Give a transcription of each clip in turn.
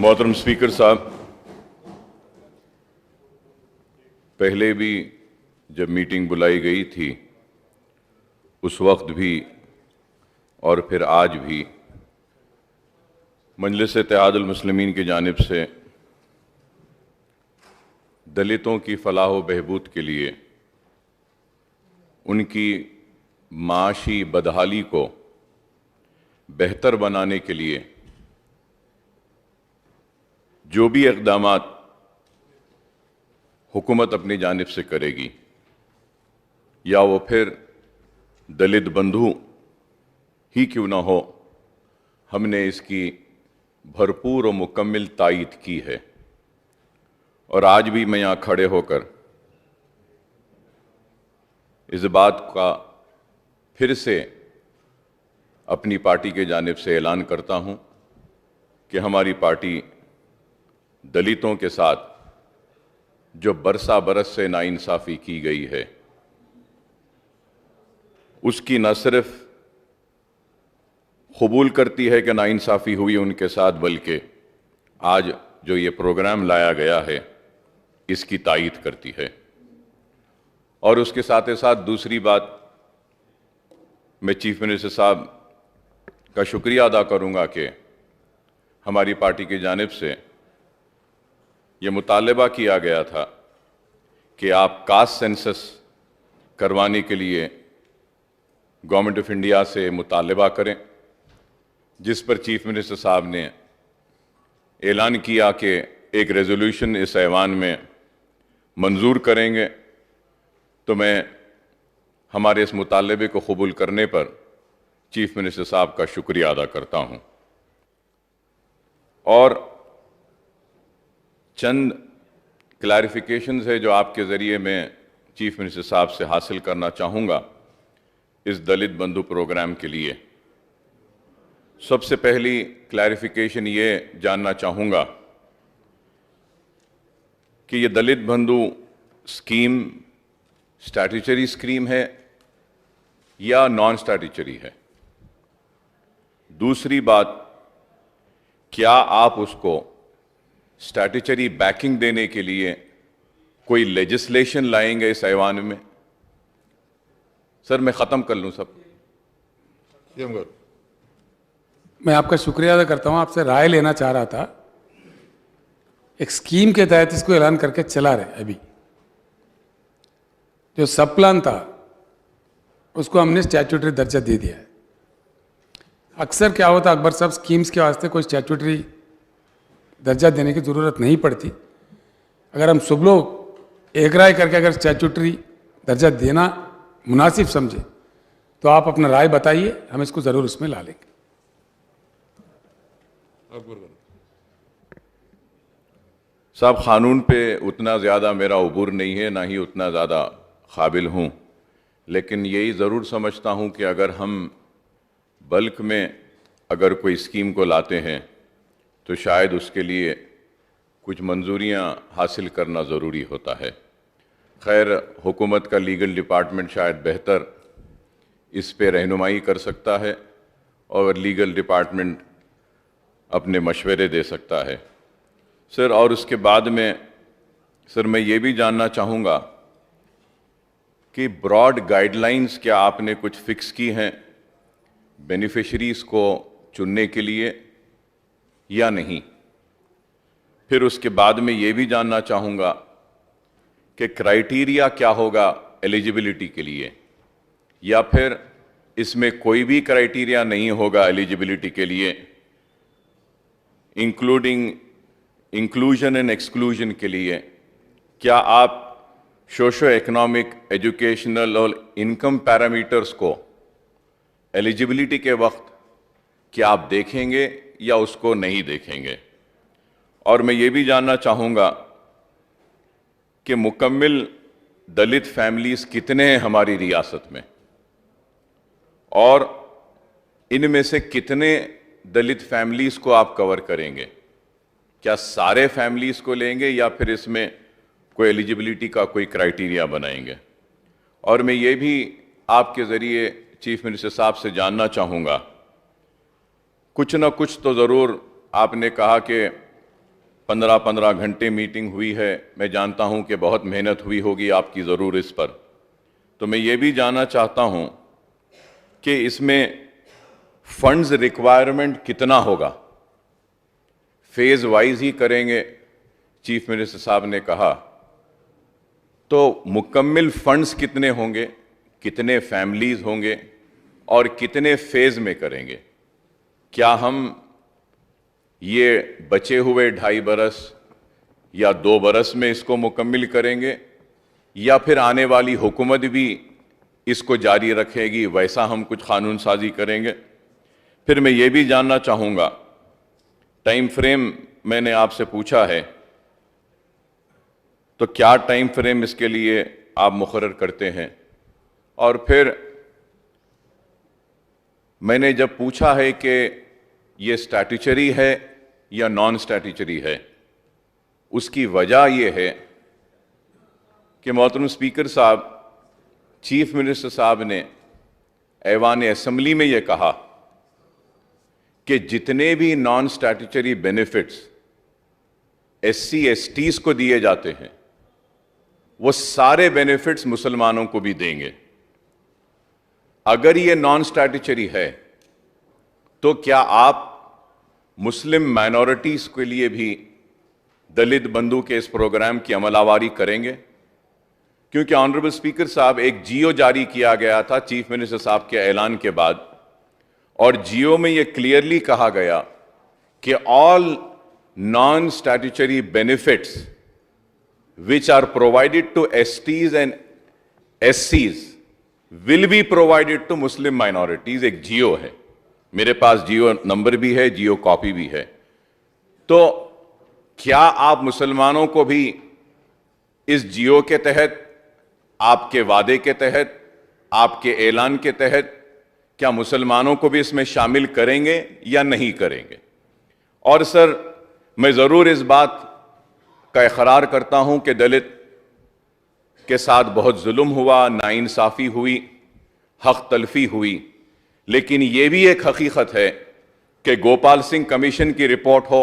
मोहतरम स्पीकर साहब, पहले भी जब मीटिंग बुलाई गई थी उस वक्त भी और फिर आज भी मजलिस इत्तेहादुल मुस्लिमीन की जानिब से दलितों की फलाह व बहबूद के लिए, उनकी माशी बदहाली को बेहतर बनाने के लिए जो भी इक़दामात हुकूमत अपनी जानिब से करेगी, या वो फिर दलित बंधु ही क्यों ना हो, हमने इसकी भरपूर और मुकम्मल तायीद की है। और आज भी मैं यहाँ खड़े होकर इस बात का फिर से अपनी पार्टी के जानिब से ऐलान करता हूँ कि हमारी पार्टी दलितों के साथ जो बरसा बरस से नाइंसाफ़ी की गई है, उसकी न सिर्फ कबूल करती है कि नाइंसाफ़ी हुई उनके साथ, बल्कि आज जो ये प्रोग्राम लाया गया है इसकी तायीद करती है। और उसके साथ ही साथ दूसरी बात, मैं चीफ मिनिस्टर साहब का शुक्रिया अदा करूंगा कि हमारी पार्टी की जानिब से ये मुतालबा किया गया था कि आप कास्ट सेंसस करवाने के लिए गवर्नमेंट ऑफ इंडिया से मुतालबा करें, जिस पर चीफ मिनिस्टर साहब ने ऐलान किया कि एक रेजोल्यूशन इस ऐवान में मंजूर करेंगे। तो मैं हमारे इस मुतालबे को कबूल करने पर चीफ मिनिस्टर साहब का शुक्रिया अदा करता हूं। और चंद क्लैरिफिकेशंस है जो आपके ज़रिए मैं चीफ मिनिस्टर साहब से हासिल करना चाहूँगा इस दलित बंधु प्रोग्राम के लिए। सबसे पहली क्लैरिफिकेशन ये जानना चाहूँगा कि ये दलित बंधु स्कीम स्टैट्यूटरी स्कीम है या नॉन स्टैट्यूटरी है। दूसरी बात, क्या आप उसको स्टैट्यूटरी बैकिंग देने के लिए कोई लेजिस्लेशन लाएंगे इस ऐवान में? सर मैं ख़त्म कर लूँ सब। मैं आपका शुक्रिया अदा करता हूँ। आपसे राय लेना चाह रहा था। एक स्कीम के तहत इसको ऐलान करके चला रहे। अभी जो सब प्लान था उसको हमने स्टैट्यूटरी दर्जा दे दिया है। अक्सर क्या होता अकबर साहब, स्कीम्स के वास्ते कोई स्टैट्यूटरी दर्जा देने की ज़रूरत नहीं पड़ती। अगर हम सब लोग एक राय करके अगर स्टैट्यूटरी दर्जा देना मुनासिब समझे तो आप अपना राय बताइए, हम इसको ज़रूर उसमें ला लेंगे। साहब, क़ानून पे उतना ज़्यादा मेरा उबूर नहीं है, ना ही उतना ज़्यादा काबिल हूँ, लेकिन यही ज़रूर समझता हूँ कि अगर हम बल्क में अगर कोई स्कीम को लाते हैं तो शायद उसके लिए कुछ मंजूरियाँ हासिल करना ज़रूरी होता है। खैर, हुकूमत का लीगल डिपार्टमेंट शायद बेहतर इस पे रहनुमाई कर सकता है और लीगल डिपार्टमेंट अपने मशवरे दे सकता है। सर, और उसके बाद में सर मैं ये भी जानना चाहूँगा कि ब्रॉड गाइडलाइंस क्या आपने कुछ फिक्स की हैं बेनिफिशरीज़ को चुनने के लिए या नहीं? फिर उसके बाद में ये भी जानना चाहूँगा कि क्राइटेरिया क्या होगा एलिजिबिलिटी के लिए, या फिर इसमें कोई भी क्राइटेरिया नहीं होगा एलिजिबिलिटी के लिए, इंक्लूडिंग इंक्लूजन एंड एक्सक्लूजन के लिए? क्या आप सोशो इकोनॉमिक, एजुकेशनल और इनकम पैरामीटर्स को एलिजिबिलिटी के वक्त क्या आप देखेंगे या उसको नहीं देखेंगे? और मैं ये भी जानना चाहूँगा कि मुकम्मल दलित फैमिलीज़ कितने हैं हमारी रियासत में, और इनमें से कितने दलित फैमिलीज़ को आप कवर करेंगे? क्या सारे फैमिलीज़ को लेंगे या फिर इसमें कोई एलिजिबिलिटी का कोई क्राइटेरिया बनाएंगे? और मैं ये भी आपके ज़रिए चीफ मिनिस्टर साहब से जानना चाहूँगा, कुछ ना कुछ तो ज़रूर आपने कहा कि 15-15 घंटे मीटिंग हुई है। मैं जानता हूं कि बहुत मेहनत हुई होगी आपकी ज़रूर इस पर। तो मैं ये भी जानना चाहता हूं कि इसमें फंड्स रिक्वायरमेंट कितना होगा, फेज़ वाइज ही करेंगे चीफ मिनिस्टर साहब ने कहा, तो मुकम्मल फंड्स कितने होंगे, कितने फैमिलीज होंगे और कितने फेज़ में करेंगे? क्या हम ये बचे हुए 2.5 बरस या 2 बरस में इसको मुकम्मल करेंगे या फिर आने वाली हुकूमत भी इसको जारी रखेगी, वैसा हम कुछ कानून साजी करेंगे? फिर मैं ये भी जानना चाहूँगा, टाइम फ्रेम मैंने आपसे पूछा है, तो क्या टाइम फ्रेम इसके लिए आप मुकर्रर करते हैं? और फिर मैंने जब पूछा है कि ये स्टैट्यूटरी है या नॉन स्टैट्यूटरी है, उसकी वजह यह है कि मोहतरम स्पीकर साहब, चीफ मिनिस्टर साहब ने ऐवान असेंबली में यह कहा कि जितने भी non statutory benefits SC STs को दिए जाते हैं वो सारे बेनिफिट्स मुसलमानों को भी देंगे। अगर ये नॉन स्टैट्यूटरी है तो क्या आप मुस्लिम माइनॉरिटीज के लिए भी दलित बंधु के इस प्रोग्राम की अमलावारी करेंगे? क्योंकि ऑनरेबल स्पीकर साहब, एक जियो जारी किया गया था चीफ मिनिस्टर साहब के ऐलान के बाद, और जियो में यह क्लियरली कहा गया कि all non statutory benefits which are provided to STs and SCs will be provided to Muslim minorities। एक जियो है, मेरे पास जियो नंबर भी है, जियो कॉपी भी है। तो क्या आप मुसलमानों को भी इस जियो के तहत, आपके वादे के तहत, आपके ऐलान के तहत, क्या मुसलमानों को भी इसमें शामिल करेंगे या नहीं करेंगे? और सर, मैं ज़रूर इस बात का इकरार करता हूं कि दलित के साथ बहुत जुल्म हुआ, नाइंसाफ़ी हुई, हक तलफी हुई, लेकिन यह भी एक हकीकत है कि गोपाल सिंह कमीशन की रिपोर्ट हो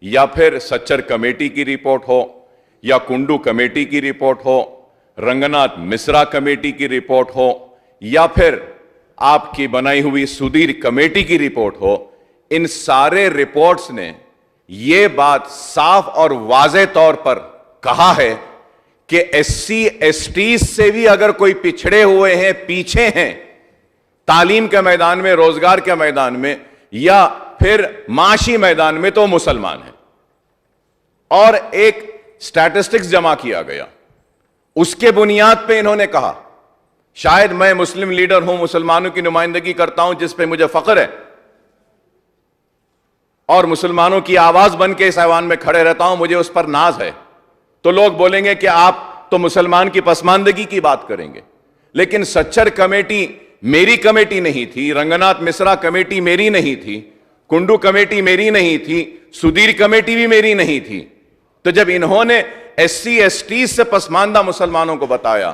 या फिर सच्चर कमेटी की रिपोर्ट हो या कुंडू कमेटी की रिपोर्ट हो, रंगनाथ मिश्रा कमेटी की रिपोर्ट हो या फिर आपकी बनाई हुई सुधीर कमेटी की रिपोर्ट हो, इन सारे रिपोर्ट्स ने ये बात साफ और वाज़े तौर पर कहा है कि SC STs से भी अगर कोई पिछड़े हुए हैं, पीछे हैं तालीम के मैदान में, रोजगार के मैदान में या फिर माशी मैदान में, तो मुसलमान हैं। और एक स्टैटिस्टिक्स जमा किया गया, उसके बुनियाद पे इन्होंने कहा, शायद मैं मुस्लिम लीडर हूं, मुसलमानों की नुमाइंदगी करता हूं, जिस पे मुझे फख्र है, और मुसलमानों की आवाज बन के इस ऐवान में खड़े रहता हूं, मुझे उस पर नाज है। तो लोग बोलेंगे कि आप तो मुसलमान की पसमानदगी की बात करेंगे, लेकिन सच्चर कमेटी मेरी कमेटी नहीं थी, रंगनाथ मिश्रा कमेटी मेरी नहीं थी, कुंडू कमेटी मेरी नहीं थी, सुधीर कमेटी भी मेरी नहीं थी। तो जब इन्होंने SC ST से पसमानदा मुसलमानों को बताया,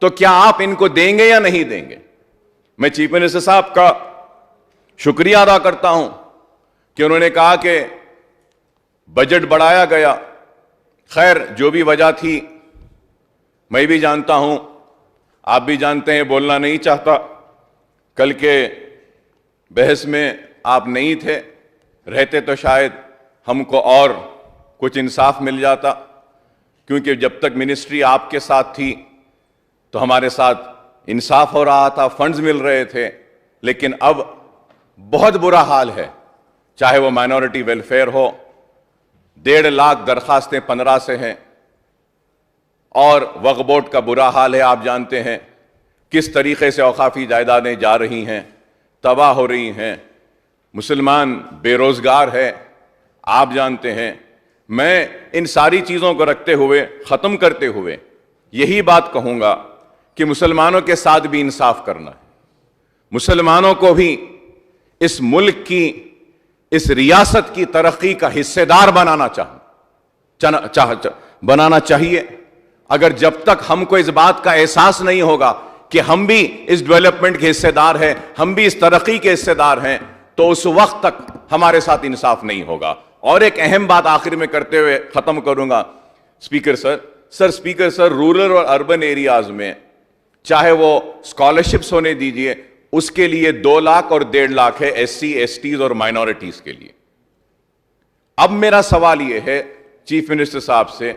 तो क्या आप इनको देंगे या नहीं देंगे? मैं चीफ मिनिस्टर साहब का शुक्रिया अदा करता हूं कि उन्होंने कहा कि बजट बढ़ाया गया। खैर, जो भी वजह थी मैं भी जानता हूं, आप भी जानते हैं, बोलना नहीं चाहता। कल के बहस में आप नहीं थे, रहते तो शायद हमको और कुछ इंसाफ मिल जाता, क्योंकि जब तक मिनिस्ट्री आपके साथ थी तो हमारे साथ इंसाफ हो रहा था, फंड्स मिल रहे थे। लेकिन अब बहुत बुरा हाल है, चाहे वो माइनॉरिटी वेलफेयर हो, 1.5 लाख दरखास्तें 15 से हैं, और वक्फ बोर्ड का बुरा हाल है। आप जानते हैं किस तरीके से औकाफी जायदादें जा रही हैं, तबाह हो रही हैं, मुसलमान बेरोजगार है, आप जानते हैं। मैं इन सारी चीज़ों को रखते हुए, ख़त्म करते हुए यही बात कहूँगा कि मुसलमानों के साथ भी इंसाफ करना है, मुसलमानों को भी इस मुल्क की, इस रियासत की तरक्की का हिस्सेदार बनाना चाहिए। अगर जब तक हमको इस बात का एहसास नहीं होगा कि हम भी इस डेवलपमेंट के हिस्सेदार हैं, हम भी इस तरक्की के हिस्सेदार हैं, तो उस वक्त तक हमारे साथ इंसाफ नहीं होगा। और एक अहम बात आखिर में करते हुए खत्म करूंगा स्पीकर सर, रूरल और अर्बन एरियाज में चाहे वो स्कॉलरशिप्स होने दीजिए, उसके लिए 2 लाख और 1.5 लाख है SC, STs और माइनॉरिटीज के लिए। अब मेरा सवाल यह है चीफ मिनिस्टर साहब से,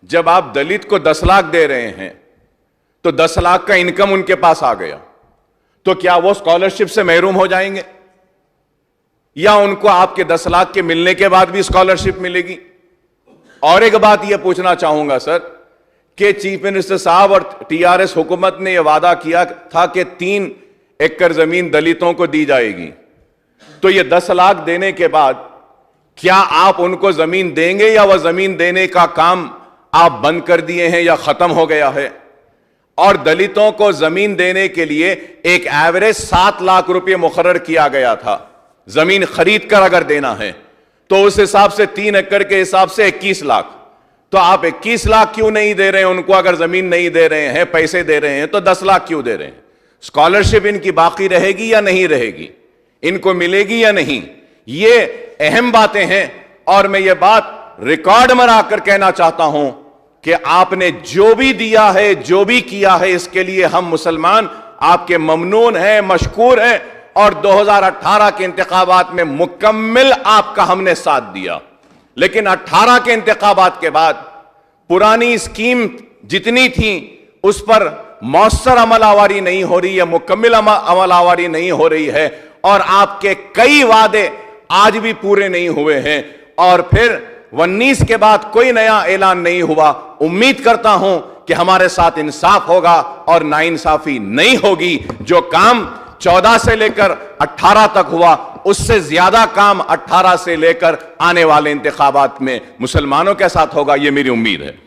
जब आप दलित को 10 लाख दे रहे हैं तो 10 लाख का इनकम उनके पास आ गया, तो क्या वो स्कॉलरशिप से महरूम हो जाएंगे या उनको आपके 10 लाख के मिलने के बाद भी स्कॉलरशिप मिलेगी? और एक बात यह पूछना चाहूंगा सर कि चीफ मिनिस्टर साहब और TRS हुकूमत ने यह वादा किया था कि 3 एकड़ जमीन दलितों को दी जाएगी, तो यह 10 लाख देने के बाद क्या आप उनको जमीन देंगे या वह जमीन देने का काम आप बंद कर दिए हैं या खत्म हो गया है? और दलितों को जमीन देने के लिए एक एवरेज 7 लाख रुपए मुकर्रर किया गया था, जमीन खरीद कर अगर देना है तो उस हिसाब से 3 एकड़ के हिसाब से 21 लाख। तो आप 21 लाख क्यों नहीं दे रहे हैं उनको? अगर जमीन नहीं दे रहे हैं, पैसे दे रहे हैं, तो 10 लाख क्यों दे रहे हैं? स्कॉलरशिप इनकी बाकी रहेगी या नहीं रहेगी? इनको मिलेगी या नहीं? ये अहम बातें हैं और मैं ये बात रिकॉर्ड में आकर कहना चाहता हूं कि आपने जो भी दिया है, जो भी किया है, इसके लिए हम मुसलमान आपके ममनून हैं, मशकूर हैं और 2018 के इंतखाबात में मुकम्मल आपका हमने साथ दिया। लेकिन 18 के इंतखाबात के बाद पुरानी स्कीम जितनी थी उस पर मौसर अमलावरी नहीं हो रही है, मुकम्मल अमलावरी नहीं हो रही है और आपके कई वादे आज भी पूरे नहीं हुए हैं और फिर 19 के बाद कोई नया ऐलान नहीं हुआ। उम्मीद करता हूं कि हमारे साथ इंसाफ होगा और नाइंसाफी नहीं होगी। जो काम 14 से लेकर 18 तक हुआ उससे ज्यादा काम 18 से लेकर आने वाले इंतखाबात में मुसलमानों के साथ होगा, यह मेरी उम्मीद है।